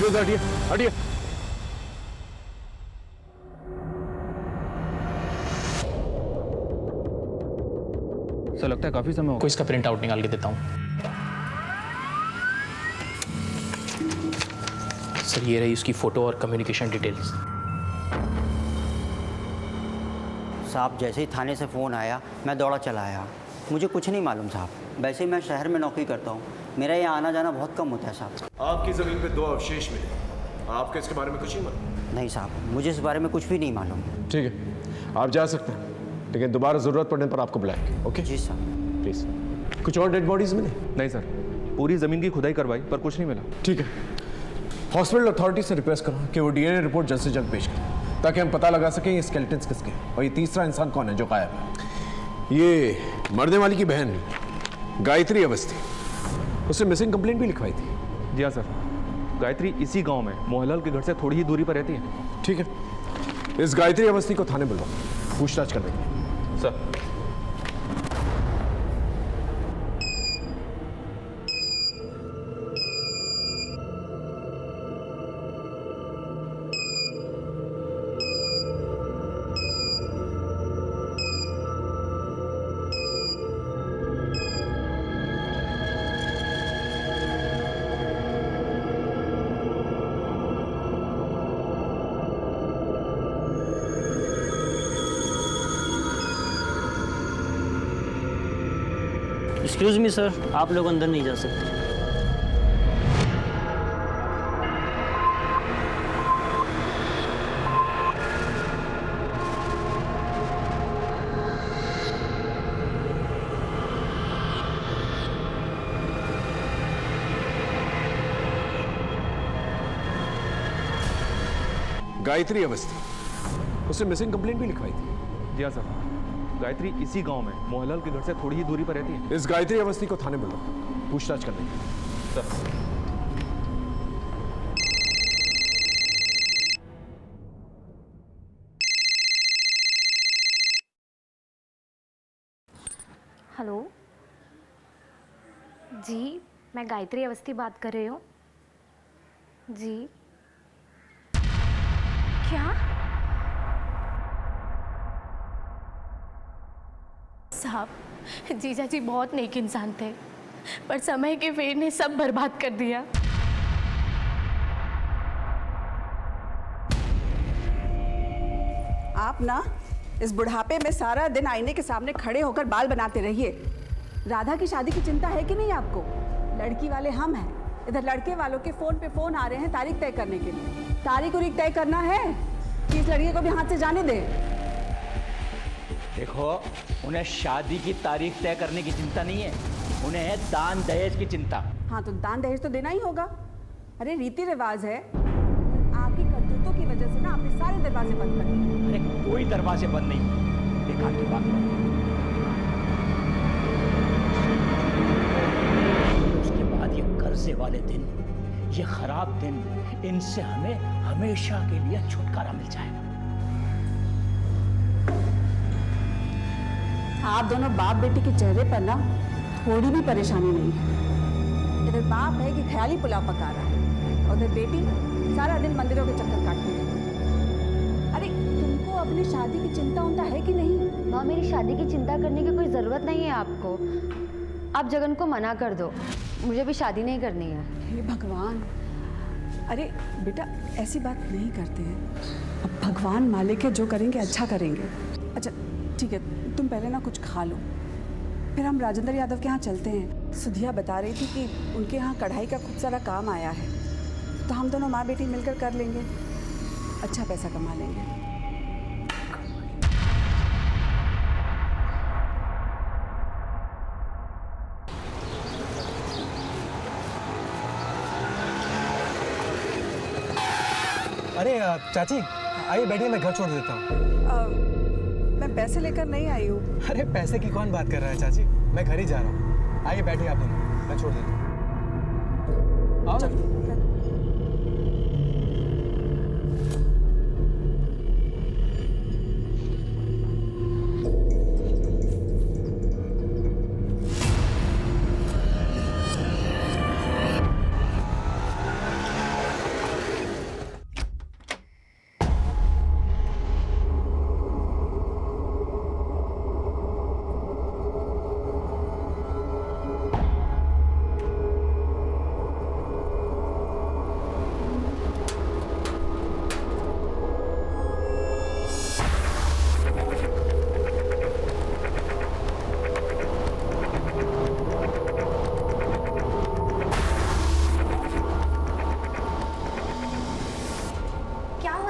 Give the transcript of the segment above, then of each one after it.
बीच में से हटिए, हटिए। सर लगता है काफी समय हो को इसका प्रिंट आउट निकाल के देता हूँ। सर ये रही उसकी फोटो और कम्युनिकेशन डिटेल्स। साहब जैसे ही थाने से फ़ोन आया मैं दौड़ा चला आया। मुझे कुछ नहीं मालूम साहब। वैसे ही मैं शहर में नौकरी करता हूँ, मेरा यहाँ आना जाना बहुत कम होता है साहब। आपकी जमीन पे 2 अवशेष मिले, आपको इसके बारे में कुछ नहीं मालूम? नहीं साहब, मुझे इस बारे में कुछ भी नहीं मालूम। ठीक है, आप जा सकते हैं, लेकिन दोबारा जरूरत पड़ने पर आपको बुलाएंगे। ओके जी साहब। प्लीज। कुछ और डेड बॉडीज मिले? नहीं सर, पूरी जमीन की खुदाई करवाई पर कुछ नहीं मिला। ठीक है, हॉस्पिटल अथॉरिटी से रिक्वेस्ट करो कि वो डीएनए रिपोर्ट जल्द से जल्द पेश करें, ताकि हम पता लगा सकें ये स्केलेटन्स किसके हैं और ये तीसरा इंसान कौन है जो गायब है। ये मरने वाली की बहन गायत्री अवस्थी, उसने मिसिंग कंप्लेंट भी लिखवाई थी। जी हाँ सर, गायत्री इसी गांव में मोहनलाल के घर से थोड़ी ही दूरी पर रहती है। ठीक है, इस गायत्री अवस्थी को थाने बुलवाओ पूछताछ करने के लिए। सर एक्सक्यूज़ मी सर, आप लोग अंदर नहीं जा सकते। गायत्री अवस्थी, उसने मिसिंग कंप्लेंट भी लिखवाई थी। जी हाँ सर, गायत्री इसी गांव में मोहनलाल के घर से थोड़ी ही दूरी पर रहती है। इस गायत्री अवस्थी को थाने बुलवाओ पूछताछ करने के लिए। सर हेलो जी, मैं गायत्री अवस्थी बात कर रही हूँ। जी क्या? साहब, जीजा जी बहुत नेक इंसान थे, पर समय के फेर ने सब बर्बाद कर दिया। आप ना इस बुढ़ापे में सारा दिन आईने के सामने खड़े होकर बाल बनाते रहिए। राधा की शादी की चिंता है कि नहीं आपको? लड़की वाले हम हैं, इधर लड़के वालों के फोन पे फोन आ रहे हैं तारीख तय करने के लिए। तारीख उरीख तय करना है कि इस लड़की को भी हाथ से जाने दे। देखो, उन्हें शादी की तारीख तय करने की चिंता नहीं है, उन्हें है दान दहेज की चिंता। हाँ तो दान दहेज तो देना ही होगा। अरे रीति रिवाज है, आपकी करतूतों की वजह से ना आपने सारे दरवाजे बंद कर दिए। अरे कोई दरवाजे बंद नहीं, देखा की बात है। उसके बाद ये कर्जे वाले दिन, ये खराब दिन, इनसे हमें हमेशा के लिए छुटकारा मिल जाएगा। आप दोनों बाप बेटी के चेहरे पर ना थोड़ी भी परेशानी नहीं है। इधर बाप है कि ख्याली पुलाव पका रहा है, और उधर बेटी सारा दिन मंदिरों के चक्कर काटती रहती है। अरे तुमको अपनी शादी की चिंता उनता है कि नहीं? माँ, मेरी शादी की चिंता करने की कोई ज़रूरत नहीं है आपको। आप जगन को मना कर दो, मुझे भी शादी नहीं करनी है। हे भगवान, अरे बेटा ऐसी बात नहीं करते हैं। अब भगवान मालिक है, जो करेंगे अच्छा करेंगे। अच्छा ठीक है, तुम पहले ना कुछ खा लो, फिर हम राजेंद्र यादव के यहाँ चलते हैं। सुधिया बता रही थी कि उनके यहाँ कढ़ाई का खूब सारा काम आया है, तो हम दोनों माँ बेटी मिलकर कर लेंगे, अच्छा पैसा कमा लेंगे। अरे चाची आइए बैठिए, मैं घर छोड़ देता हूँ। मैं पैसे लेकर नहीं आई हूँ। अरे पैसे की कौन बात कर रहा है चाची, मैं घर ही जा रहा हूँ। आइए बैठिए आप दोनों, मैं छोड़ देता हूँ। आओ ना।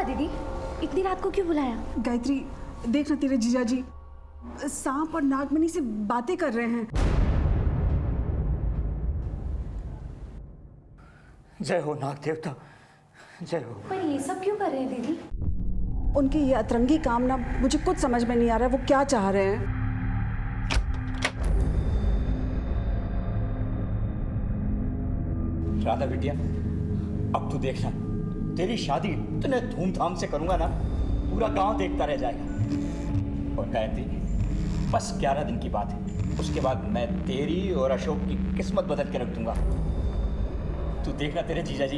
हुआ दीदी? इतनी रात को क्यों बुलाया? गायत्री, देख ना तेरे जीजा जी सांप और नागमणि से बातें कर रहे हैं। जय हो नाग देवता, जय हो। पर ये सब क्यों कर रहे हैं दीदी? उनकी ये अतरंगी कामना मुझे कुछ समझ में नहीं आ रहा है, वो क्या चाह रहे हैं। राधा बिटिया, अब तू देखना, तेरी शादी इतने धूमधाम से करूंगा ना, पूरा गांव देखता रह जाएगा। और गायत्री, बस 11 दिन की बात है, उसके बाद मैं तेरी और अशोक की किस्मत बदल के रख दूंगा। तू देखना तेरे जीजा जी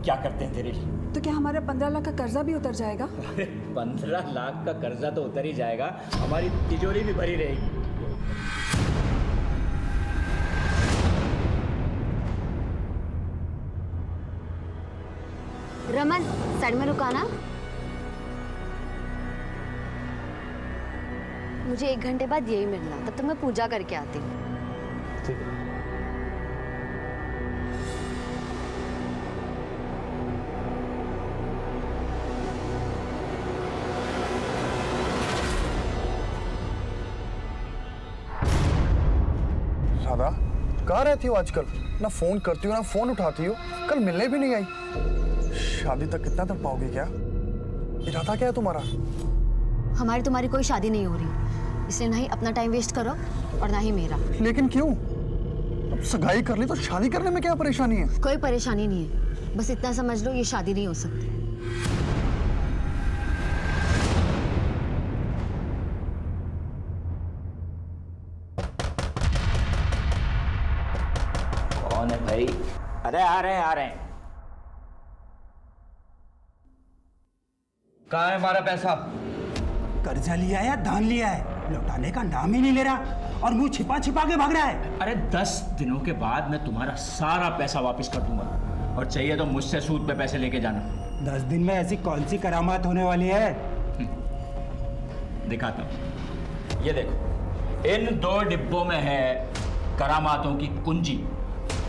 क्या करते हैं तेरे लिए। तो क्या हमारा 15 लाख का कर्जा भी उतर जाएगा? अरे 15 लाख का कर्जा तो उतर ही जाएगा, हमारी तिजोरी भी भरी रहेगी। रमन, साइड में रुकाना। मुझे 1 घंटे बाद यही मिलना, तब तक मैं पूजा करके आती हूँ। ठीक है। राधा, कहाँ रहती हो आजकल? ना फोन करती हो ना फोन उठाती हो, कल मिलने भी नहीं आई। शादी तक कितना तक पाओगे क्या? इरादा क्या है तुम्हारा? हमारी तुम्हारी कोई शादी नहीं हो रही, इसलिए ना ही अपना टाइम वेस्ट करो और ना ही मेरा। लेकिन क्यों? अब सगाई कर ली तो शादी करने में क्या परेशानी है? कोई परेशानी नहीं है, बस इतना समझ लो ये शादी नहीं हो सकती। कौन है भाई? अरे आ रहे हैं, आ रहे हैं। कहाँ है हमारा पैसा? कर्जा लिया है या दान लिया है, लौटाने का नाम ही नहीं ले रहा और मुंह छिपा छिपा के भाग रहा है। अरे 10 दिनों के बाद मैं तुम्हारा सारा पैसा वापस कर दूंगा, और चाहिए तो मुझसे सूद पे पैसे लेके जाना। 10 दिन में ऐसी कौन सी करामात होने वाली है? दिखाता हूँ, ये देखो, इन 2 डिब्बों में है करामातों की कुंजी।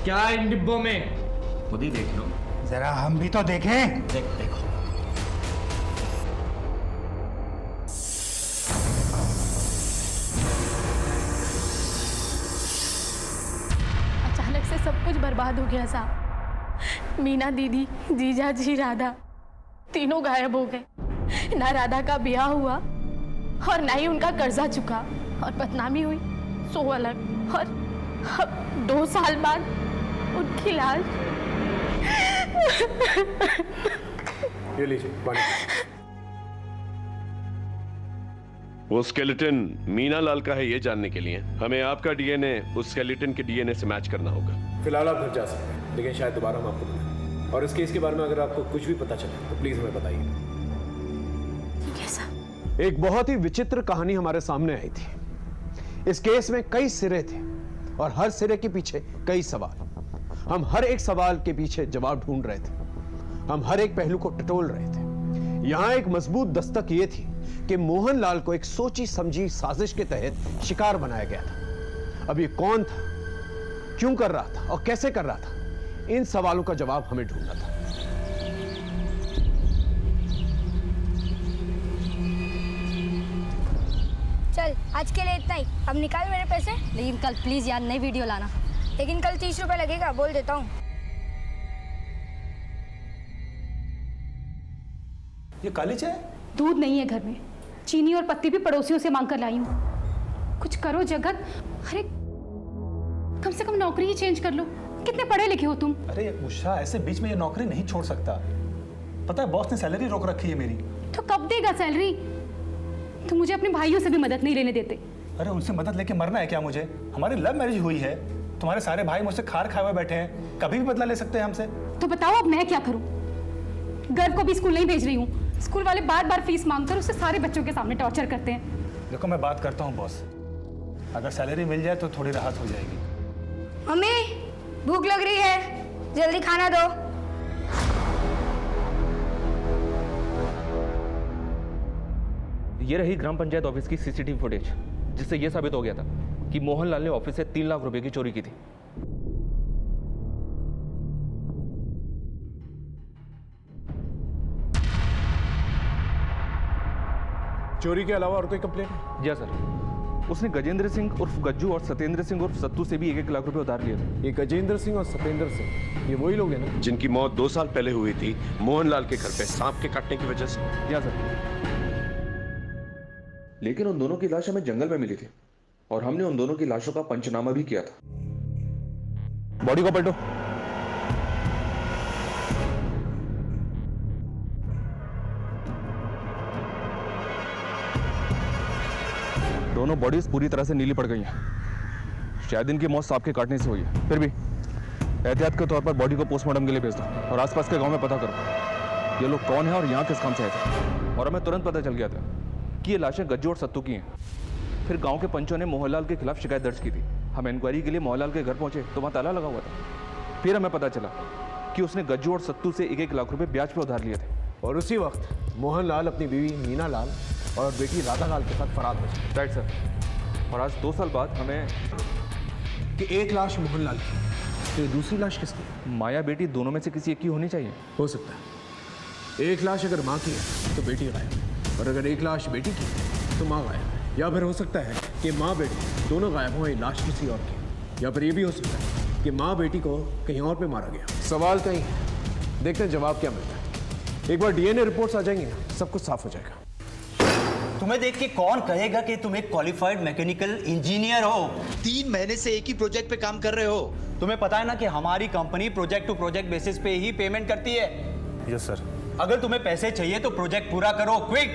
क्या है इन डिब्बों में? खुद ही देख लो। जरा हम भी तो देखें। देखो। अचानक से सब कुछ बर्बाद हो गया साहब। मीना दीदी, जीजा जी, राधा तीनों गायब हो गए। ना राधा का ब्याह हुआ और ना ही उनका कर्जा चुका, और बदनामी हुई सो अलग। और अब 2 साल बाद उनकी लाश। ये लीजिए पानी। वो स्केलेटन मीना लाल का है ये जानने के लिए हमें आपका डीएनए उस स्केलेटन के डीएनए से मैच करना होगा। फिलहाल आप घर जा सकते हैं, लेकिन शायद दोबारा हम आपको मिलें। और इस केस के बारे में अगर आपको कुछ भी पता चले तो प्लीज हमें बताइए। ठीक है सर। एक बहुत ही विचित्र कहानी हमारे सामने आई थी। इस केस में कई सिरे थे और हर सिरे के पीछे कई सवाल। हम हर एक सवाल के पीछे जवाब ढूंढ रहे थे, हम हर एक पहलू को टटोल रहे थे। यहां एक मजबूत दस्तक यह थी कि मोहनलाल को एक सोची समझी साजिश के तहत शिकार बनाया गया था। अब ये कौन था, क्यों कर रहा था और कैसे कर रहा था, इन सवालों का जवाब हमें ढूंढना था। चल आज के लिए इतना ही, अब निकाल मेरे पैसे। लेकिन कल प्लीज यार नई वीडियो लाना। लेकिन कल 30 रुपए लगेगा, बोल देता हूँ। ये काली चाय? दूध नहीं है घर में, चीनी और पत्ती भी पड़ोसियों से मांग कर लाई हूँ। कुछ करो जगत। अरे कम से कम नौकरी ही चेंज कर लो, कितने पढ़े लिखे हो तुम। अरे उषा, ऐसे बीच में ये नौकरी नहीं छोड़ सकता। पता है बॉस ने सैलरी रोक रखी है मेरी। तो कब देगा सैलरी? तुम मुझे अपने भाइयों से भी मदद नहीं लेने देते। अरे उनसे मदद लेके मरना है क्या मुझे? हमारी लव मैरिज हुई है, तुम्हारे सारे भाई मुझसे खार खाए हुए बैठे हैं, कभी भी बदला ले सकते हैं हमसे। तो बताओ अब मैं क्या करूं? गर्व को भी स्कूल नहीं भेज रही हूँ, स्कूल वाले बार बार फीस मांगकर उसे सारे बच्चों के सामने टॉर्चर करते हैं। देखो मैं बात करता हूँ बॉस, अगर सैलरी मिल जाए तो थोड़ी राहत हो जाएगी। मम्मी भूख लग रही है, जल्दी खाना दो। ये रही ग्राम पंचायत ऑफिस की सीसीटीवी फुटेज, जिससे यह साबित हो गया था कि मोहनलाल ने ऑफिस से 3 लाख रुपए की चोरी की थी। चोरी के अलावा और कोई कंप्लेंट है? जी हाँ सर, उसने गजेंद्र सिंह उर्फ गज्जू और सत्येंद्र सिंह उर्फ सत्तू से भी 1-1 लाख रुपए उधार लिए थे। ये गजेंद्र सिंह और सत्येंद्र सिंह ये वही लोग हैं ना जिनकी मौत 2 साल पहले हुई थी मोहनलाल के घर पे सांप के काटने की वजह से? जी हाँ सर। लेकिन उन दोनों की लाश हमें जंगल में मिली थी और हमने उन दोनों की लाशों का पंचनामा भी किया था। बॉडी को पलटो। दोनों बॉडीज पूरी तरह से नीली पड़ गई हैं। शायद इनकी मौत सांप के काटने से हुई है। फिर भी एहतियात के तौर पर बॉडी को पोस्टमार्टम के लिए भेज दो और आसपास के गांव में पता करो ये लोग कौन है और यहाँ किस काम से आए थे। और हमें तुरंत पता चल गया था कि ये लाशें गज्जू और सत्तू की हैं। फिर गांव के पंचों ने मोहनलाल के खिलाफ शिकायत दर्ज की थी। हम इंक्वायरी के लिए मोहनलाल के घर पहुंचे तो वहाँ ताला लगा हुआ था। फिर हमें पता चला कि उसने गज्जू और सत्तू से 1-1 लाख रुपए ब्याज पे उधार लिए थे। और उसी वक्त मोहनलाल अपनी बीवी मीना लाल और बेटी राधा लाल के साथ फरार बचे। Right sir. और आज 2 साल बाद हमें कि एक लाश मोहनलाल की तो दूसरी लाश किसकी? माया बेटी दोनों में से किसी एक की होनी चाहिए। हो सकता है एक लाश अगर माँ की है तो बेटी गायब, और अगर एक लाश बेटी की है तो माँ गायब। या फिर हो सकता है कि माँ बेटी दोनों गायब हो, लाश किसी और की। या फिर ये भी हो सकता है कि माँ बेटी को कहीं और पे मारा गया। सवाल कहीं है, देखते हैं जवाब क्या मिलता है। एक बार डीएनए रिपोर्ट्स आ जाएंगी ना, सब कुछ साफ हो जाएगा। तुम्हें देख के कौन कहेगा कि तुम एक क्वालिफाइड मैकेनिकल इंजीनियर हो? 3 महीने से एक ही प्रोजेक्ट पे काम कर रहे हो। तुम्हें पता है ना कि हमारी company project to project basis पे ही पेमेंट करती है। Yes sir. अगर तुम्हें पैसे चाहिए तो प्रोजेक्ट पूरा करो, quick.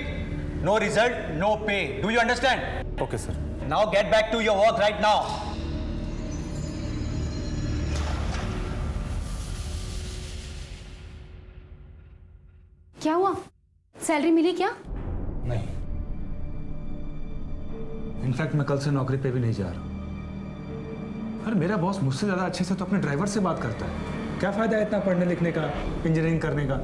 No result no pay. Do you understand? Okay sir. Now get back to your work right now. क्या हुआ? सैलरी मिली क्या? नहीं, इनफैक्ट मैं कल से नौकरी पे भी नहीं जा रहा। अरे मेरा बॉस मुझसे ज्यादा अच्छे से तो अपने ड्राइवर से बात करता है। क्या फायदा है इतना पढ़ने लिखने का, इंजीनियरिंग करने का?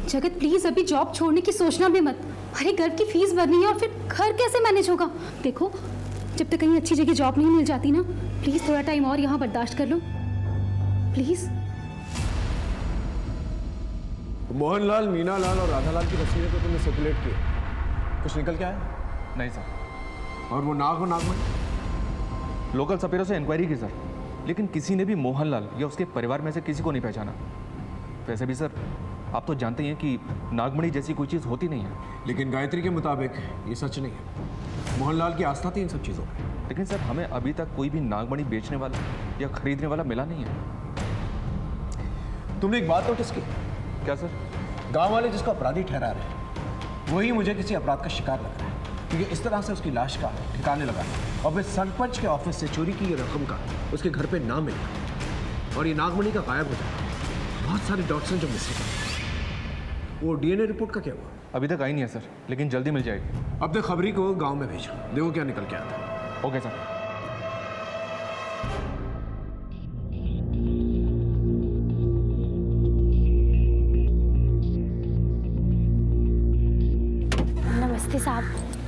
जगत प्लीज अभी जॉब छोड़ने की सोचना भी मत। अरे घर की फीस भरनी है और फिर घर कैसे मैनेज होगा? देखो जब तक कहीं अच्छी जगह जॉब नहीं मिल जाती ना, प्लीज थोड़ा टाइम और यहाँ बर्दाश्त कर लो प्लीज। मोहनलाल, मीना लाल और राधा लाल की तस्वीरें तो तुमने सर्कुलेट की, कुछ निकल के आया? नहीं सर। और वो नागमणि? लोकल सपेरों से इंक्वायरी की सर, लेकिन किसी ने भी मोहनलाल या उसके परिवार में से किसी को नहीं पहचाना। वैसे भी सर आप तो जानते ही हैं कि नागमणि जैसी कोई चीज़ होती नहीं है। लेकिन गायत्री के मुताबिक ये सच नहीं है। मोहनलाल की आस्था थी इन सब चीज़ों में। लेकिन सर हमें अभी तक कोई भी नागमणि बेचने वाला या खरीदने वाला मिला नहीं है। तुमने एक बात नोटिस की? क्या सर? गांव वाले जिसको अपराधी ठहरा रहे हैं वही मुझे किसी अपराध का शिकार लग रहा है, क्योंकि इस तरह से उसकी लाश का ठिकाने लगा और फिर सरपंच के ऑफिस से चोरी की रकम का उसके घर पे नाम मिला और ये नागमणि का गायब हो जाता। बहुत सारे डॉट्स हैं जो मिसिंग हैं। वो डीएनए रिपोर्ट का क्या हुआ? अभी तक आई नहीं है सर, लेकिन जल्दी मिल जाएगी। अपने खबरी को गाँव में भेजो, देखो क्या निकल के आता है। Okay sir.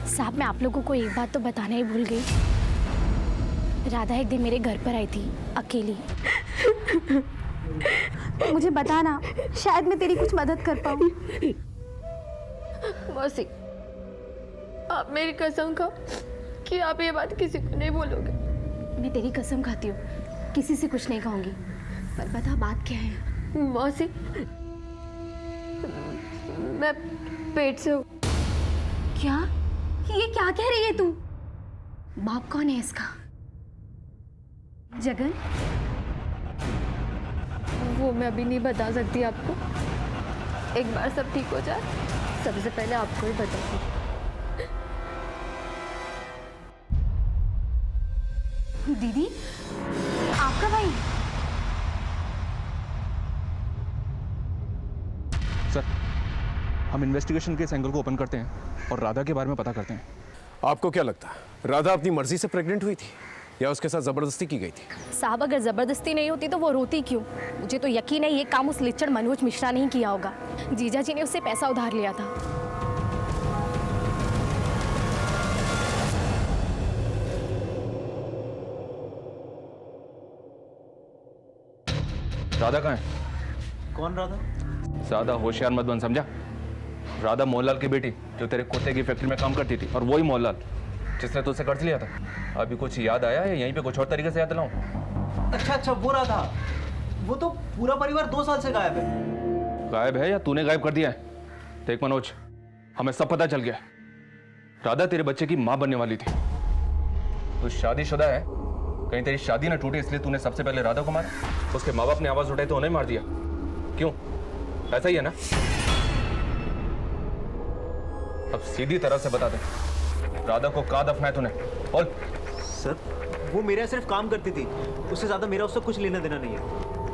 साहब मैं आप लोगों को एक बात तो बताना ही भूल गई। राधा एक दिन मेरे घर पर आई थी अकेली। मुझे बताना, शायद मैं तेरी कुछ मदद कर पाऊँ। मौसी, आप मेरी कसम खाओ कि आप ये बात किसी को नहीं बोलोगे। मैं तेरी कसम खाती हूँ, किसी से कुछ नहीं कहूँगी। पर बता बात क्या है? मौसी, मैं पेट से हूँ। क्या? ये क्या कह रही है तू? बाप कौन है इसका? जगन? वो मैं अभी नहीं बता सकती आपको। एक बार सब ठीक हो जाए सबसे पहले आपको ही बताऊंगी। दीदी, आपका भाई? सर हम इन्वेस्टिगेशन के इस एंगल को ओपन करते हैं और राधा के बारे में पता करते हैं। आपको क्या लगता है राधा अपनी मर्जी से प्रेग्नेंट हुई थी या उसके साथ जबरदस्ती की गई थी? साहब अगर जबरदस्ती नहीं होती तो वो रोती क्यों? मुझे तो यकीन है ये काम उस लिच्चड़ मनोज मिश्रा ने ही किया होगा। जीजा जी ने उससे पैसा उधार लिया था। राधा कहाँ है? कौन राधा? ज्यादा होशियार मत बन, समझा? राधा मोहनलाल की बेटी जो तेरे कुत्ते की फैक्ट्री में काम करती थी, और वही मोहनलाल जिसने तुझसे कर्ज लिया था। अभी कुछ याद आया है? यहीं पे कुछ और तरीके से याद दिलाऊं? अच्छा अच्छा, वो राधा, वो तो पूरा परिवार 2 साल से गायब है। गायब है या तूने गायब कर दिया है? देख मनोज, हमें सब पता चल गया। राधा तेरे बच्चे की मां बनने वाली थी। तू शादीशुदा है, कहीं तेरी शादी ना टूटे इसलिए तूने सबसे पहले राधा को मारा। उसके माँ बाप ने आवाज उठाई तो उन्हें मार दिया। क्यों? ऐसा ही है ना? अब सीधी तरह से बता दे, राधा को कहाँ दफनाया तूने? बोल। सर, वो मेरे यहाँ सिर्फ काम करती थी, उससे ज्यादा मेरा उससे कुछ लेना देना नहीं है।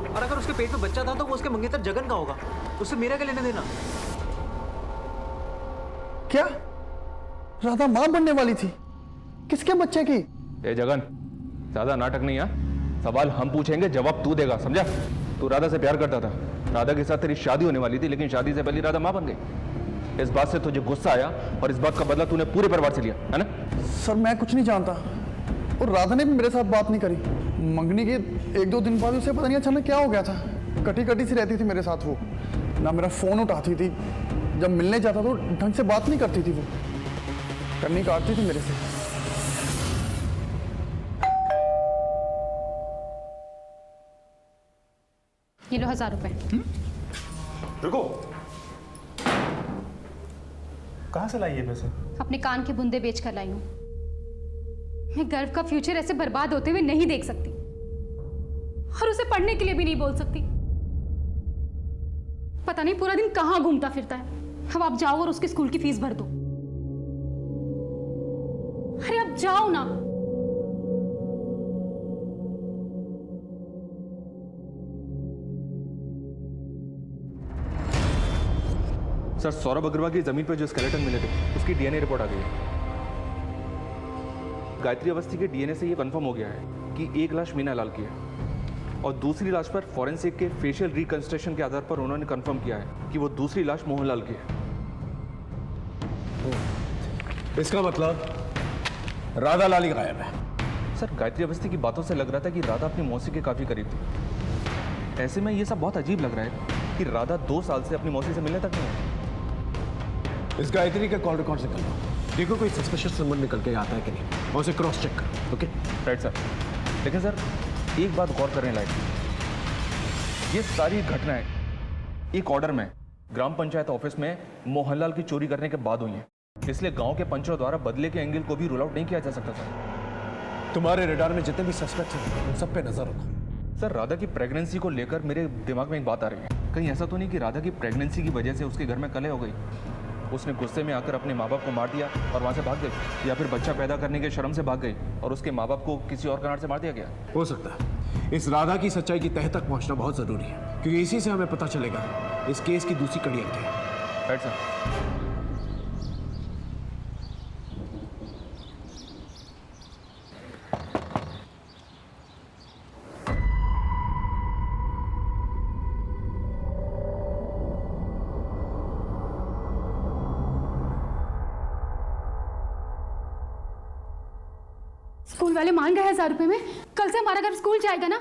और अगर उसके पेट में बच्चा था तो वो उसके मंगेतर जगन का होगा, उससे मेरा क्या लेना देना? क्या राधा मां बनने वाली थी? किसके बच्चे की? ए जगन, ज्यादा नाटक नहीं है। सवाल हम पूछेंगे, जवाब तू देगा, समझा? तू राधा से प्यार करता था, राधा के साथ तेरी शादी होने वाली थी, लेकिन शादी से पहले राधा मां बन गई। इस बात से तुझे गुस्सा आया और इस बात का बदला तूने पूरे परिवार से लिया, है ना? सर मैं कुछ नहीं जानता, और राधा ने भी मेरे साथ बात नहीं करी। मंगनी के 1-2 दिन बाद उसे पता नहीं अचानक क्या हो गया था। कटी कटी सी रहती थी मेरे साथ वो, ना मेरा फोन उठाती थी, जब मिलने जाता तो ढंग से बात नहीं करती थी, वो करनी काटती थी मेरे से। ये लो 1000 रुपए। रुको, कहाँ से लाई ये पैसे? अपने कान के बुंदे बेच कर लाई हूं। मैं गर्व का फ्यूचर ऐसे बर्बाद होते हुए नहीं देख सकती, और उसे पढ़ने के लिए भी नहीं बोल सकती। पता नहीं पूरा दिन कहां घूमता फिरता है। अब आप जाओ और उसके स्कूल की फीस भर दो। अरे अब जाओ ना। सर, सौरभ अग्रवाल की जमीन पर जो स्केलेटन मिले थे उसकी डीएनए रिपोर्ट आ गई है। गायत्री अवस्थी के डीएनए से ये कंफर्म हो गया है कि एक लाश मीना लाल की है, और दूसरी लाश पर फॉरेंसिक के फेशियल रिकंस्ट्रक्शन के आधार पर उन्होंने कंफर्म किया है कि वो दूसरी लाश मोहनलाल की है। इसका मतलब राधा लाल ही गायब है। सर, गायत्री अवस्थी की बातों से लग रहा था कि राधा अपनी मौसी के काफी करीब थी। ऐसे में ये सब बहुत अजीब लग रहा है कि राधा 2 साल से अपनी मौसी से मिलने तक नहीं है। इस गायत्री का कॉल रिकॉर्ड से कर लो, देखो कोई सस्पिशियस नंबर निकल के आता है कि नहीं, और उसे क्रॉस चेक करो। Okay right sir. लेकिन सर, एक बात गौर करने लायक, ये सारी घटनाएं एक ऑर्डर में ग्राम पंचायत ऑफिस में मोहनलाल की चोरी करने के बाद हुई हैं, इसलिए गांव के पंचों द्वारा बदले के एंगल को भी रूल आउट नहीं किया जा सकता सर। तुम्हारे रडार में जितने भी सस्पेक्ट हैं उन सब पे नजर रखो। सर, राधा की प्रेगनेंसी को लेकर मेरे दिमाग में एक बात आ रही है, कहीं ऐसा तो नहीं कि राधा की प्रेगनेंसी की वजह से उसके घर में कलह हो गई, उसने गुस्से में आकर अपने माँ बाप को मार दिया और वहां से भाग गई, या फिर बच्चा पैदा करने के शर्म से भाग गई और उसके माँ बाप को किसी और कारण से मार दिया गया। हो सकता है। इस राधा की सच्चाई की तह तक पहुंचना बहुत जरूरी है, क्योंकि इसी से हमें पता चलेगा इस केस की दूसरी कड़ी क्या है। Right sir. स्कूल वाले मान गए 1000 रुपए में। कल से हमारा घर स्कूल जाएगा ना।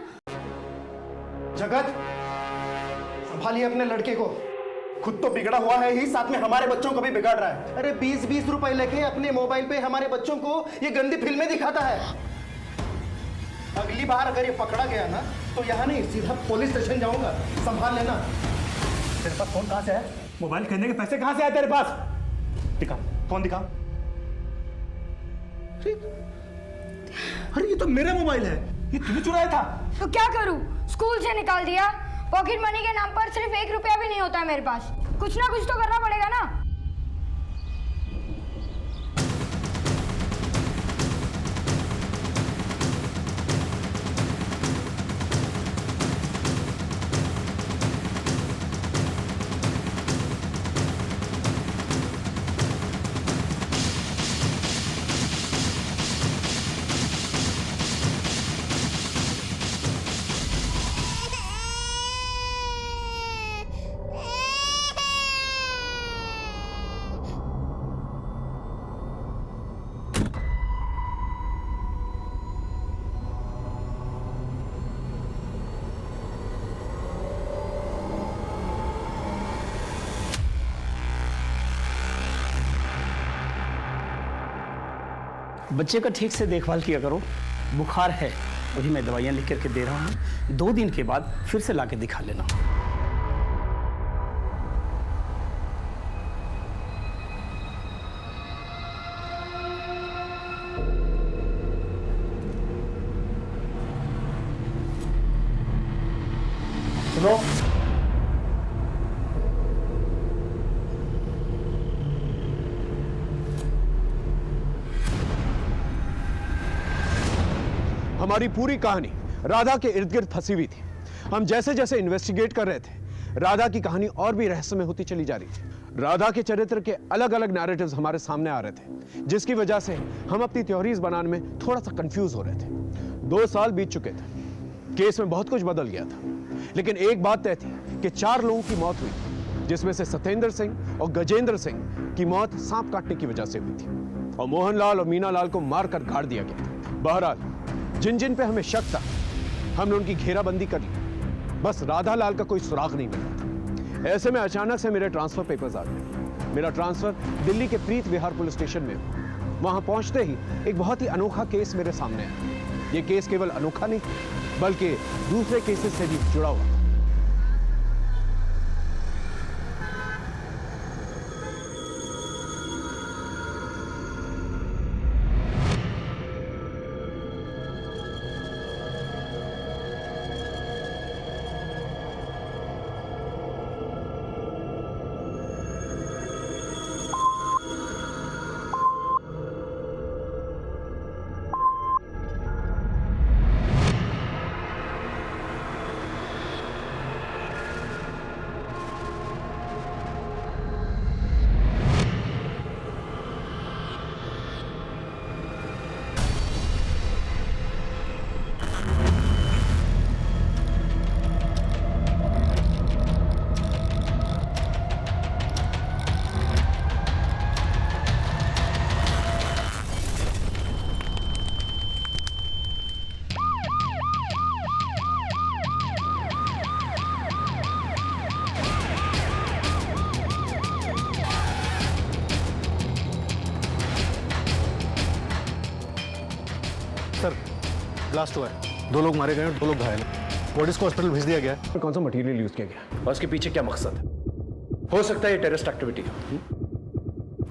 जगत, संभालिए अपने लड़के को, खुद तो बिगड़ा हुआ है ही, साथ में हमारे बच्चों को भी बिगाड़ रहा है। अरे 20-20 रुपए लेके अपने मोबाइल पे हमारे बच्चों को ये गंदी फिल्में दिखाता है। अगली बार अगर ये पकड़ा गया ना तो यहाँ नहीं, सीधा पुलिस स्टेशन जाऊंगा। संभाल लेना। तेरे पास फोन कहाँ से है? मोबाइल खरीदने के पैसे कहाँ से आए तेरे पास? दिखा फोन, दिखा। अरे ये तो मेरा मोबाइल है, ये तूने चुराया था। तो क्या करूं? स्कूल से निकाल दिया। पॉकेट मनी के नाम पर सिर्फ 1 रुपया भी नहीं होता है मेरे पास। कुछ ना कुछ तो करना पड़ेगा ना। बच्चे का ठीक से देखभाल किया करो। बुखार है, वही मैं दवाइयाँ लिख करके दे रहा हूँ। 2 दिन के बाद फिर से ला के दिखा लेना। सुनो, हमारी पूरी कहानी राधा के इर्द गिर्द फंसी हुई थी। हम जैसे जैसे इन्वेस्टिगेट कर रहे थे, राधा की कहानी और भी रहस्यमय होती चली जा रही थी। राधा के चरित्र के अलग अलग नैरेटिव्स हमारे सामने आ रहे थे, जिसकी वजह से हम अपनी थ्योरीज बनाने में थोड़ा सा कंफ्यूज हो रहे थे। 2 साल बीत चुके थे, केस में बहुत कुछ बदल गया था, लेकिन एक बात तय थी कि 4 लोगों की मौत हुई, जिसमें से सत्येंद्र सिंह और गजेंद्र सिंह की मौत सांप काटने की वजह से हुई थी, और मोहनलाल और मीनालाल को मारकर गाड़ दिया गया था। बहरहाल जिन जिन पे हमें शक था, हमने उनकी घेराबंदी कर ली, बस राधा लाल का कोई सुराग नहीं मिल रहा था। ऐसे में अचानक से मेरे ट्रांसफर पेपर्स आ गए। मेरा ट्रांसफर दिल्ली के प्रीत विहार पुलिस स्टेशन में। वहां पहुंचते ही एक बहुत ही अनोखा केस मेरे सामने आया। ये केस केवल अनोखा नहीं, बल्कि दूसरे केसेस से भी जुड़ा हुआ था। सर, ब्लास्ट हुआ है, 2 लोग मारे गए और 2 लोग घायल हैं। बॉडीज को हॉस्पिटल भेज दिया गया है। कौन सा मटेरियल यूज किया गया और इसके पीछे क्या मकसद है? हो सकता है ये टेररिस्ट एक्टिविटी हो।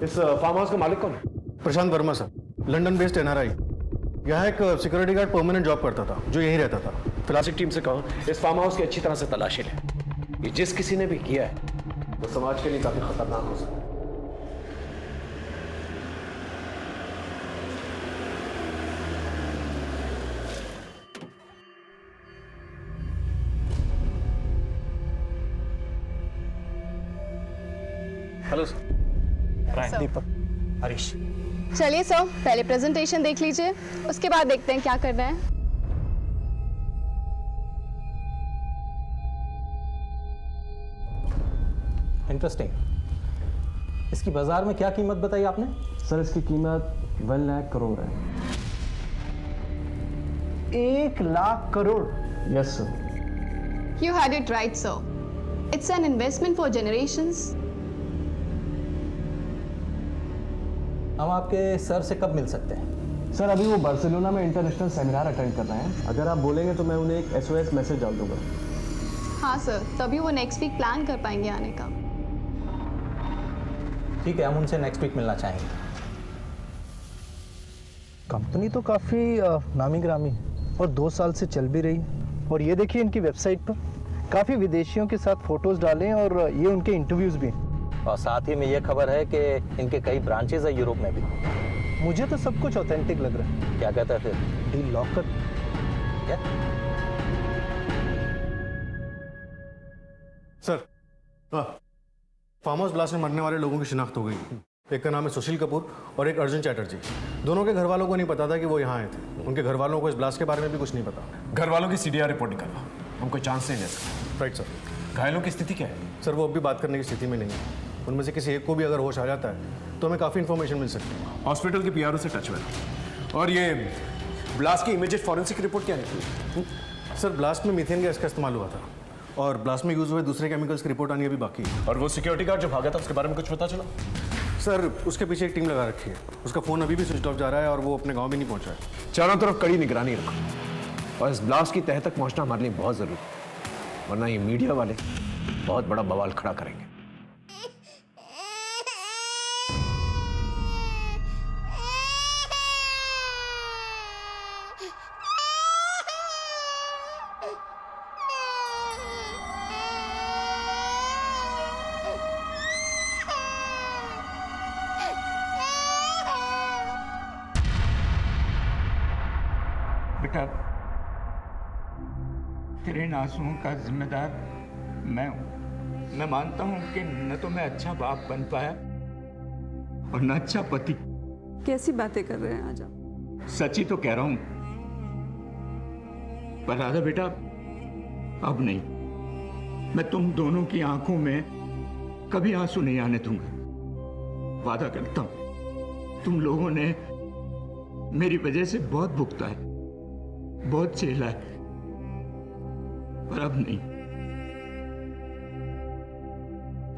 इस फार्म हाउस का मालिक कौन है? Prashant Verma sir, London based NRI। यहाँ एक सिक्योरिटी गार्ड परमानेंट जॉब करता था, जो यहीं रहता था। फिलासिक टीम से कहो इस फार्म हाउस की अच्छी तरह से तलाशी ले। ये जिस किसी ने भी किया है वो समाज के लिए काफी खतरनाक हो सकता है। Hello sir. दीपक, हरीश। चलिए सर, पहले प्रेजेंटेशन देख लीजिए, उसके बाद देखते हैं क्या करना है। इंटरेस्टिंग। इसकी बाजार में क्या कीमत बताई आपने? सर इसकी कीमत 1 लाख करोड़ है। 1 lakh crore? Yes sir. You had it right, sir. It's an investment for generations. हम आपके सर से कब मिल सकते हैं? सर अभी वो बार्सिलोना में इंटरनेशनल सेमिनार अटेंड कर रहे हैं। अगर आप बोलेंगे तो मैं उन्हें एक SOS मैसेज डाल दूंगा। हाँ सर, तभी वो नेक्स्ट वीक प्लान कर पाएंगे आने का। ठीक है, हम उनसे नेक्स्ट वीक मिलना चाहेंगे। कंपनी तो काफ़ी नामी ग्रामी और 2 साल से चल भी रही है। और ये देखिए इनकी वेबसाइट पर काफ़ी विदेशियों के साथ फोटोज़ डालें और ये उनके इंटरव्यूज़ भी। और साथ ही में ये खबर है कि इनके कई ब्रांचेज है यूरोप में भी। मुझे तो सब कुछ ऑथेंटिक लग रहा है। क्या कहता है फिर? डील लॉक कर क्या? सर, फार्म हाउस ब्लास्ट में मरने वाले लोगों की शिनाख्त हो गई। एक का नाम है सुशील कपूर और एक अर्जुन चैटर्जी। दोनों के घर वालों को नहीं पता था कि वो यहाँ आए थे। उनके घर वालों को इस ब्लास्ट के बारे में भी कुछ नहीं पता। घर वालों की CDR रिपोर्ट निकालवा, हम कोई चांस नहीं ले सकते। Right sir. घायलों की स्थिति क्या है? सर वो अब भी बात करने की स्थिति में नहीं है। उनमें से किसी एक को भी अगर होश आ जाता है तो हमें काफ़ी इन्फॉर्मेशन मिल सकती है। हॉस्पिटल के PRO से टच में। और ये ब्लास्ट की इमीडिएट फॉरेंसिक रिपोर्ट क्या निकली? सर ब्लास्ट में मीथेन गैस का इस्तेमाल हुआ था और ब्लास्ट में यूज हुए दूसरे केमिकल्स की रिपोर्ट आनी अभी बाकी है। और वो सिक्योरिटी गार्ड जो भागा था उसके बारे में कुछ पता चला? सर उसके पीछे एक टीम लगा रखी है, उसका फ़ोन अभी भी स्विच ऑफ जा रहा है और वो अपने गांव भी नहीं पहुंचा है। चारों तरफ कड़ी निगरानी रखो और इस ब्लास्ट की तह तक पहुंचना हमारे लिए बहुत ज़रूरी है, वरना ये मीडिया वाले बहुत बड़ा बवाल खड़ा करेंगे। बेटा, तेरे इन आंसुओं का जिम्मेदार मैं हूं। मैं मानता हूं कि न तो मैं अच्छा बाप बन पाया और न अच्छा पति। कैसी बातें कर रहे हैं आज आप? सच ही तो कह रहा हूं। पर राधा बेटा, अब नहीं। मैं तुम दोनों की आंखों में कभी आंसू नहीं आने दूंगा। वादा करता हूं। तुम लोगों ने मेरी वजह से बहुत भुगता है, बहुत झेला है, पर अब नहीं।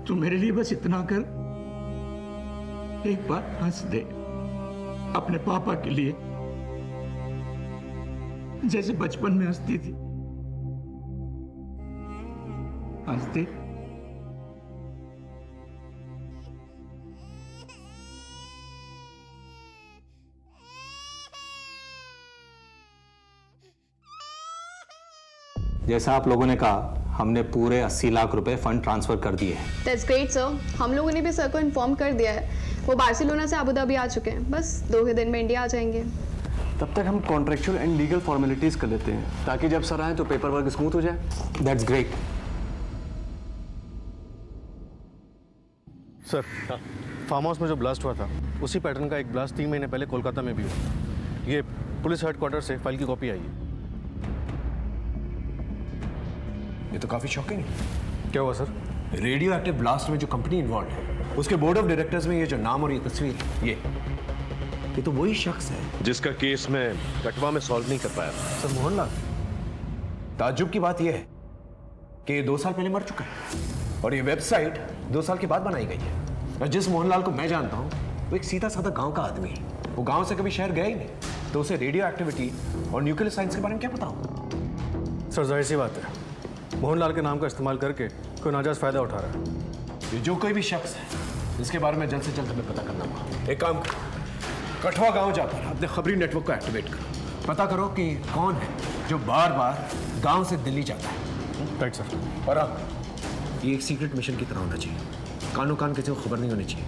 तू मेरे लिए बस इतना कर, एक बार हंस दे अपने पापा के लिए, जैसे बचपन में हंसती थी। हंस दे। जैसा आप लोगों ने कहा, हमने पूरे 80 लाख रुपए फंड ट्रांसफर कर दिए हैं। That's great sir. हम लोगों ने भी सर को इन्फॉर्म कर दिया है। वो बार्सिलोना से अबू धाबी आ चुके हैं, बस 2 ही दिन में इंडिया आ जाएंगे। तब तक हम कॉन्ट्रेक्चुअल एंड लीगल फॉर्मेलिटीज कर लेते हैं, ताकि जब सर आए तो पेपर वर्क स्मूथ हो जाए। That's great. Sir, farm house में जो ब्लास्ट हुआ था, उसी पैटर्न का एक ब्लास्ट 3 महीने पहले कोलकाता में भी हुआ। ये पुलिस हेडक्वार्टर से फाइल की कॉपी आई है। ये तो काफी शॉकिंग है। क्या हुआ सर? रेडियो एक्टिव ब्लास्ट में जो कंपनी इन्वॉल्व है, उसके बोर्ड ऑफ डायरेक्टर्स में ये जो नाम और ये तस्वीर, ये तो वही शख्स है जिसका केस मैं कटवा में सॉल्व नहीं कर पाया। सर मोहनलाल। ताज्जुब की बात यह है कि 2 साल पहले मर चुका है और ये वेबसाइट 2 साल के बाद बनाई गई है। और जिस मोहनलाल को मैं जानता हूँ, वो एक सीधा साधा गांव का आदमी है। वो गांव से कभी शहर गया ही नहीं, तो उसे रेडियो एक्टिविटी और न्यूक्लियर साइंस के बारे में क्या पता हो? सर जाहिर सी बात है, मोहनलाल के नाम का इस्तेमाल करके कोई नाजायज फायदा उठा रहा है। ये जो कोई भी शख्स है, इसके बारे में जल्द से जल्द हमें पता करना होगा। एक काम करो, कठवा गांव जाकर अपने खबरी नेटवर्क को एक्टिवेट करो। पता करो कि कौन है जो बार बार गांव से दिल्ली जाता है। Right sir. और अब ये एक सीक्रेट मिशन की तरह होना चाहिए। कानों कान किसी को खबर नहीं होनी चाहिए।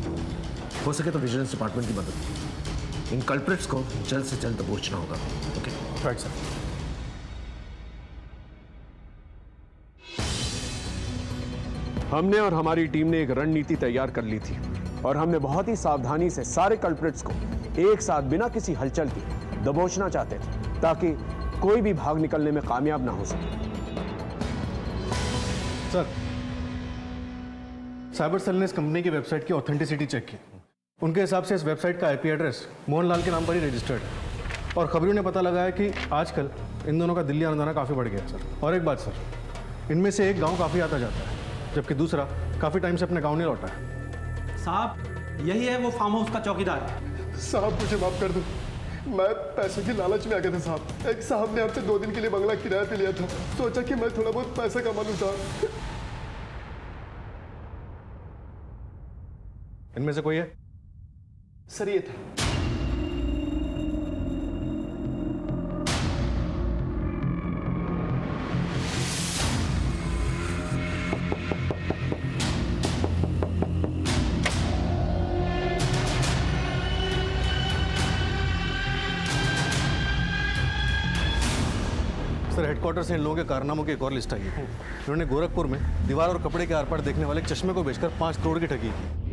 हो सके तो विजिलेंस डिपार्टमेंट की मदद। इन कल्प्रिट्स को जल्द से जल्द दबोचना होगा। ओके? Right sir. हमने और हमारी टीम ने एक रणनीति तैयार कर ली थी और हमने बहुत ही सावधानी से सारे कल्प्रिट्स को एक साथ बिना किसी हलचल के दबोचना चाहते थे, ताकि कोई भी भाग निकलने में कामयाब ना हो सके। सर, साइबर सेल ने इस कंपनी की वेबसाइट की ऑथेंटिसिटी चेक की। उनके हिसाब से इस वेबसाइट का आईपी एड्रेस मोहनलाल के नाम पर ही रजिस्टर्ड है और खबरों ने पता लगाया कि आजकल इन दोनों का दिल्ली आना जाना काफ़ी बढ़ गया है सर। और एक बात सर, इनमें से एक गांव काफ़ी आता जाता है, जबकि दूसरा काफ़ी टाइम से अपने गांव नहीं लौटा है। साहब, यही है वो फार्म हाउस का चौकीदार। साहब मुझे माफ कर दो, मैं पैसे की लालच में आ गया था साहब। एक साहब ने आपसे 2 दिन के लिए बंगला किराए पे लिया था, सोचा कि मैं थोड़ा बहुत पैसा कमा लूँ साहब। इनमें से कोई है? सर ये था। सर हेडक्वार्टर से इन लोगों के कारनामों की एक और लिस्ट आई है। इन्होंने गोरखपुर में दीवार और कपड़े के आर पार देखने वाले एक चश्मे को बेचकर 5 करोड़ की ठगी की।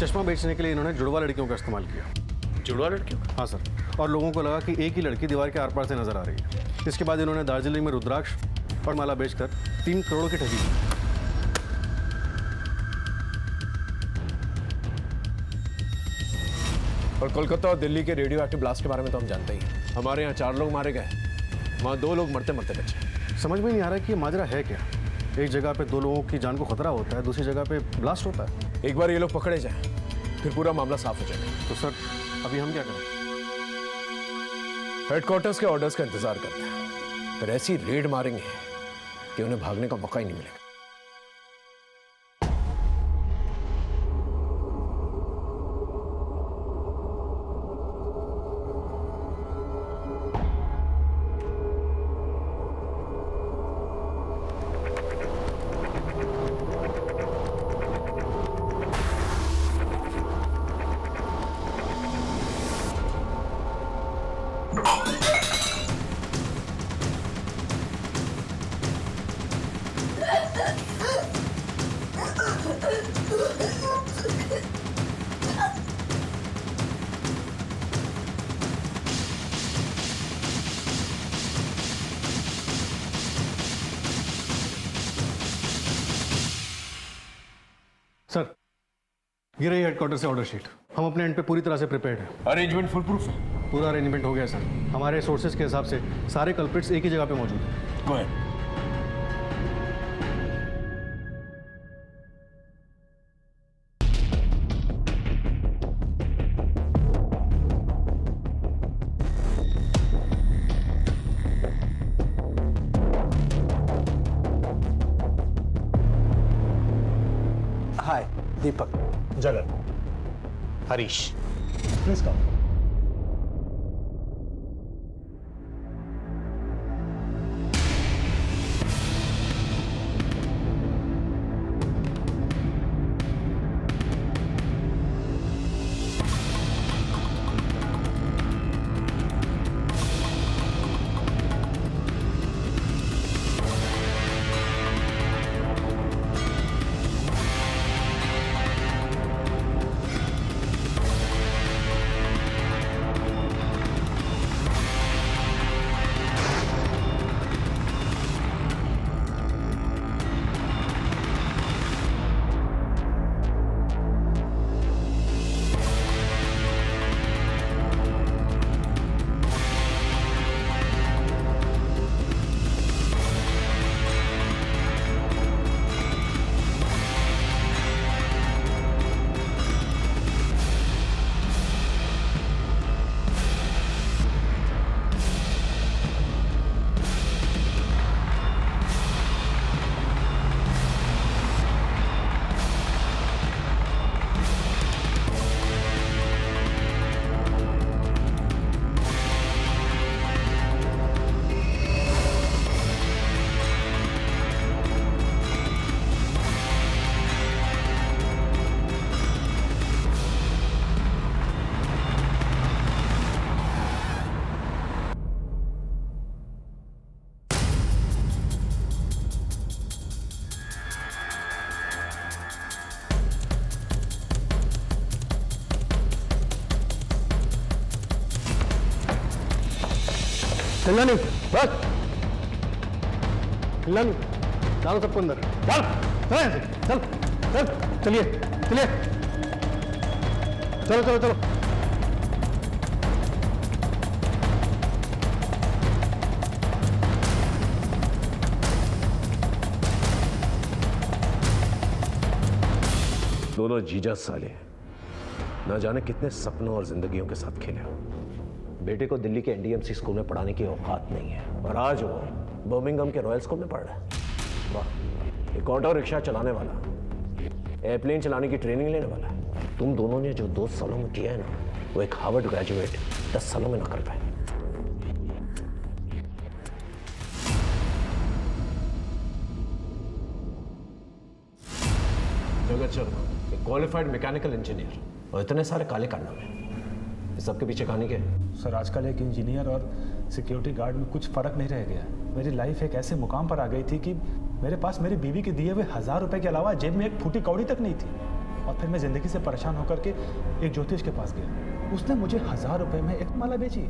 चश्मा बेचने के लिए इन्होंने जुड़वा लड़कियों का इस्तेमाल किया। जुड़वा लड़कियों? हाँ सर। और लोगों को लगा कि एक ही लड़की दीवार के आर पार से नजर आ रही है। इसके बाद इन्होंने दार्जिलिंग में रुद्राक्ष और माला बेचकर 3 करोड़ की ठगी की। और कोलकाता और दिल्ली के रेडियो एक्टिव ब्लास्ट के बारे में तो हम जानते ही हैं। हमारे यहाँ 4 लोग मारे गए, वहाँ 2 लोग मरते मरते बचे। समझ में नहीं आ रहा है कि ये माजरा है क्या। एक जगह पे 2 लोगों की जान को खतरा होता है, दूसरी जगह पे ब्लास्ट होता है। एक बार ये लोग पकड़े जाएं, फिर पूरा मामला साफ हो जाएगा। तो सर अभी हम क्या करें? हेडक्वार्टर्स के ऑर्डर्स का इंतजार करते हैं, फिर ऐसी रेड मारेंगे कि उन्हें भागने का मौका ही नहीं मिलेगा। सर ये रही हेडक्वार्टर से ऑर्डर शीट। हम अपने एंड पे पूरी तरह से प्रिपेयर्ड हैं। अरेंजमेंट फुल प्रूफ है? पूरा अरेंजमेंट हो गया सर। हमारे सोर्सेज के हिसाब से सारे कल्प्रिट्स एक ही जगह पे मौजूद हैं। Go ahead. Hi Deepak, Jagan, Harish, please come. हिलना नहीं, बस हिलना नहीं। डालो सबको अंदर, चल चल ऐसे, चल चल चलिए चलिए, चलो चलो चलो। दोनों जीजा साले ना जाने कितने सपनों और जिंदगियों के साथ खेले हो। बेटे को दिल्ली के एनडीएमसी स्कूल में पढ़ाने की औकात नहीं है और आज वो बर्मिंघम के रॉयल स्कूल में पढ़ रहा है। वाह, एक ऑटो रिक्शा चलाने वाला, एयरप्लेन चलाने की ट्रेनिंग लेने वाला है। तुम दोनों ने जो 2 सालों में किया है ना, वो एक हार्वर्ड ग्रेजुएट 10 सालों में ना कर पाए। जगत शर्मा एक क्वालिफाइड मैकेनिकल इंजीनियर और इतने सारे काले कारनामे, इस सबके पीछे कहानी क्या है? सर आजकल एक इंजीनियर और सिक्योरिटी गार्ड में कुछ फ़र्क नहीं रह गया। मेरी लाइफ एक ऐसे मुकाम पर आ गई थी कि मेरे पास मेरी बीवी के दिए हुए 1000 रुपए के अलावा जेब में एक फूटी कौड़ी तक नहीं थी। और फिर मैं ज़िंदगी से परेशान होकर के एक ज्योतिष के पास गया। उसने मुझे 1000 रुपए में एक माला बेची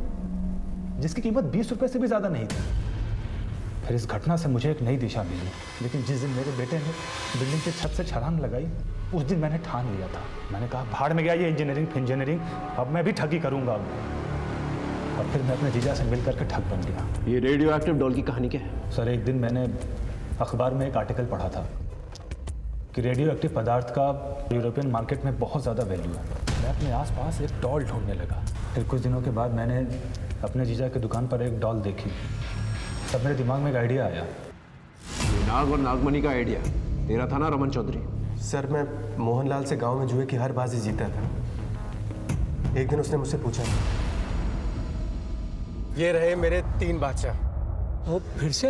जिसकी कीमत 20 रुपए से भी ज़्यादा नहीं थी। फिर इस घटना से मुझे एक नई दिशा मिली, लेकिन जिस दिन मेरे बेटे ने बिल्डिंग की छत से छलांग लगाई, उस दिन मैंने ठान लिया था। मैंने कहा भाड़ में गया ये इंजीनियरिंग, अब मैं भी ठगी करूंगा। और फिर मैं अपने जीजा से मिल करके ठग बन गया। ये रेडियो एक्टिव डॉल की कहानी क्या है? सर, एक दिन मैंने अखबार में एक आर्टिकल पढ़ा था कि रेडियो एक्टिव पदार्थ का यूरोपियन मार्केट में बहुत ज़्यादा वैल्यू है। मैं अपने आसपास एक डॉल ढूंढने लगा। फिर कुछ दिनों के बाद मैंने अपने जीजा की दुकान पर एक डॉल देखी। तब मेरे दिमाग में एक आइडिया आया। ये नाग और नागमणि का आइडिया तेरा था ना रमन चौधरी? सर, मैं मोहनलाल से गांव में जुए की हर बाजी जीता था। एक दिन उसने मुझसे पूछा, ये रहे मेरे 3 बादशाह। ओ, फिर से?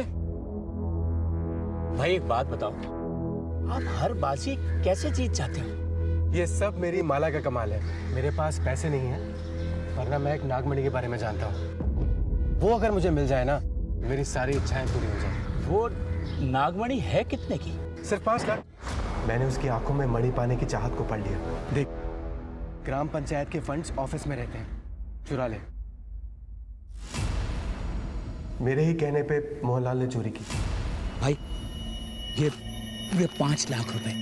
भाई एक बात बताओ, आप हर बाजी कैसे जीत जाते हो? ये सब मेरी माला का कमाल है। मेरे पास पैसे नहीं है, वरना मैं एक नागमणि के बारे में जानता हूँ। वो अगर मुझे मिल जाए ना, मेरी सारी इच्छाएं पूरी हो जाए। वो नागमणि है कितने की? सिर्फ 5 लाख। मैंने उसकी आंखों में मणि पाने की चाहत को पढ़ लिया। देख, ग्राम पंचायत के फंड्स ऑफिस में रहते हैं, चुरा ले। मेरे ही कहने पे मोहनलाल ने चोरी की। भाई ये पूरे 5 लाख रुपए,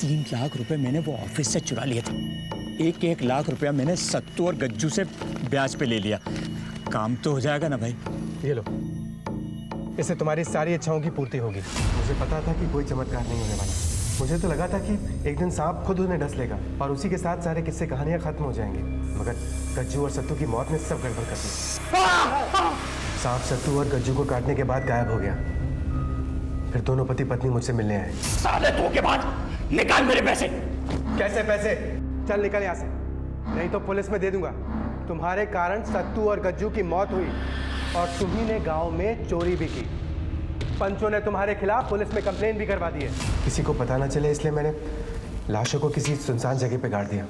3 लाख रुपए मैंने वो ऑफिस से चुरा लिए थे। 1 लाख रुपया मैंने सत्तू और गज्जू से ब्याज पे ले लिया। काम तो हो जाएगा ना भाई? ये लो, इससे तुम्हारी सारी इच्छाओं की पूर्ति होगी। मुझे पता था कि कोई चमत्कार नहीं होने वाला। मुझे तो लगा था कि एक दिन सांप खुद उन्हें डस लेगा और उसी के साथ सारे किस्से कहानियां खत्म हो जाएंगे, मगर गज्जू और सत्तू की मौत ने सब गड़बड़ कर दी। सांप सत्तू और गज्जू को काटने के बाद गायब हो गया। फिर दोनों पति पत्नी मुझसे मिलने आए। साले धोखेबाज, निकाल मेरे पैसे। कैसे पैसे? चल निकल यहाँ से, नहीं तो पुलिस में दे दूंगा। तुम्हारे कारण सत्तू और गज्जू की मौत हुई और तुम्ही ने गांव में चोरी भी की। पंचों ने तुम्हारे खिलाफ पुलिस में कंप्लेन भी करवा दी है। किसी को पता ना चले इसलिए मैंने लाशों को किसी सुनसान जगह पे गाड़ दिया।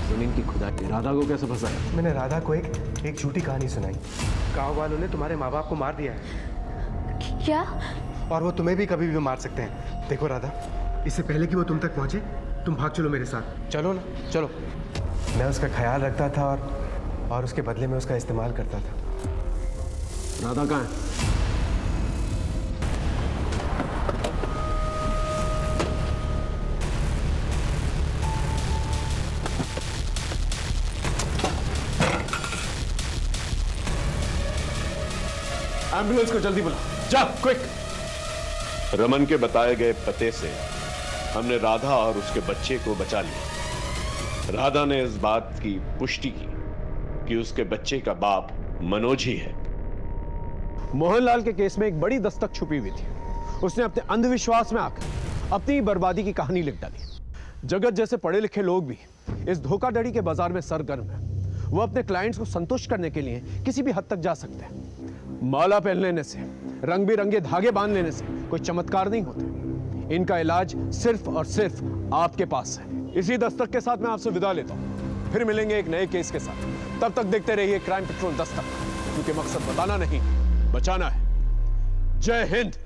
जमीन की खुदाई। राधा को कैसे फंसाया? मैंने राधा को एक झूठी कहानी सुनाई। गांव वालों ने तुम्हारे माँ बाप को मार दिया है। क्या? और वो तुम्हें भी कभी भी मार सकते हैं। देखो राधा, इससे पहले कि वो तुम तक पहुंचे, तुम भाग चलो मेरे साथ। चलो ना, चलो। मैं उसका ख्याल रखता था और उसके बदले में उसका इस्तेमाल करता था। राधा कहाँ है? एम्बुलेंस को जल्दी बुला, जा क्विक। रमन के बताए गए पते से हमने राधा और उसके बच्चे को बचा लिया। राधा ने इस बात की पुष्टि की कि उसके बच्चे का बाप मनोज ही है। मोहनलाल के केस में एक बड़ी दस्तक छुपी हुई थी। उसने अपने अंधविश्वास में आकर अपनी बर्बादी की कहानी लिख डाली। जगत जैसे पढ़े लिखे लोग भी इस धोखाधड़ी के बाजार में सरगर्म हैं। वो अपने क्लाइंट्स को संतुष्ट करने के लिए किसी भी हद तक जा सकते हैं। माला पहन लेने से, रंग बिरंगे धागे बांध लेने से कोई चमत्कार नहीं होते। इनका इलाज सिर्फ और सिर्फ आपके पास है। इसी दस्तक के साथ मैं आपसे विदा लेता हूं। फिर मिलेंगे एक नए केस के साथ। तब तक देखते रहिए क्राइम पेट्रोल दस्तक, क्योंकि मकसद बताना नहीं, बचाना है। जय हिंद।